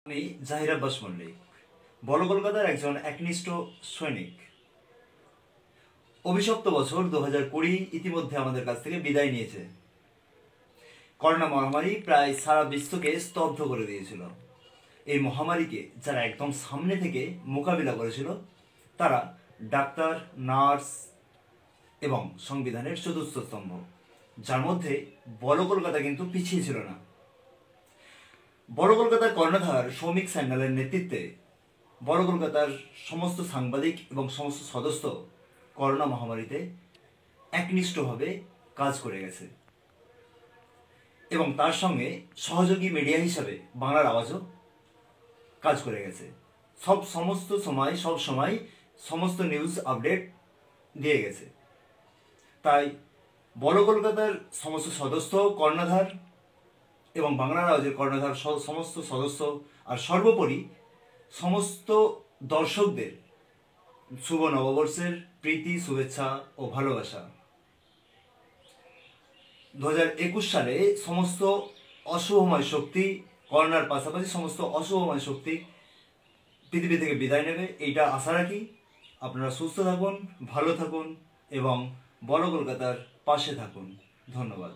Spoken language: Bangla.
আমি জাহির আব্বাস মল্লিক, বড় কলকাতার একজন একনিষ্ঠ সৈনিক। অভিশপ্ত বছর 2020 ইতিমধ্যে আমাদের কাছ থেকে বিদায় নিয়েছে। করোনা মহামারী প্রায় সারা বিশ্বকে স্তব্ধ করে দিয়েছিল। এই মহামারীকে যারা একদম সামনে থেকে মোকাবিলা করেছিল তারা ডাক্তার, নার্স এবং সংবিধানের চতুর্থ স্তম্ভ, যার মধ্যে বড় কলকাতা কিন্তু পিছিয়ে ছিল না। বড় কলকাতার কর্ণধার সৌমিক স্যান্ডালের নেতৃত্বে বড় কলকাতার সমস্ত সাংবাদিক এবং সমস্ত সদস্য করোনা মহামারীতে একনিষ্ঠভাবে কাজ করে গেছে এবং তার সঙ্গে সহযোগী মিডিয়া হিসাবে বাংলার আওয়াজও কাজ করে গেছে। সমস্ত সময় সমস্ত নিউজ আপডেট দিয়ে গেছে। তাই বড় কলকাতার সমস্ত সদস্য, কর্ণধার এবং বাংলার আওয়াজের কর্ণধার সমস্ত সদস্য আর সর্বোপরি সমস্ত দর্শকদের শুভ নববর্ষের প্রীতি, শুভেচ্ছা ও ভালোবাসা। 2021 সালে সমস্ত অশুভময় শক্তি, করোনার পাশাপাশি সমস্ত অশুভময় শক্তি পৃথিবী থেকে বিদায় নেবে, এইটা আশা রাখি। আপনারা সুস্থ থাকুন, ভালো থাকুন এবং বড় কলকাতার পাশে থাকুন। ধন্যবাদ।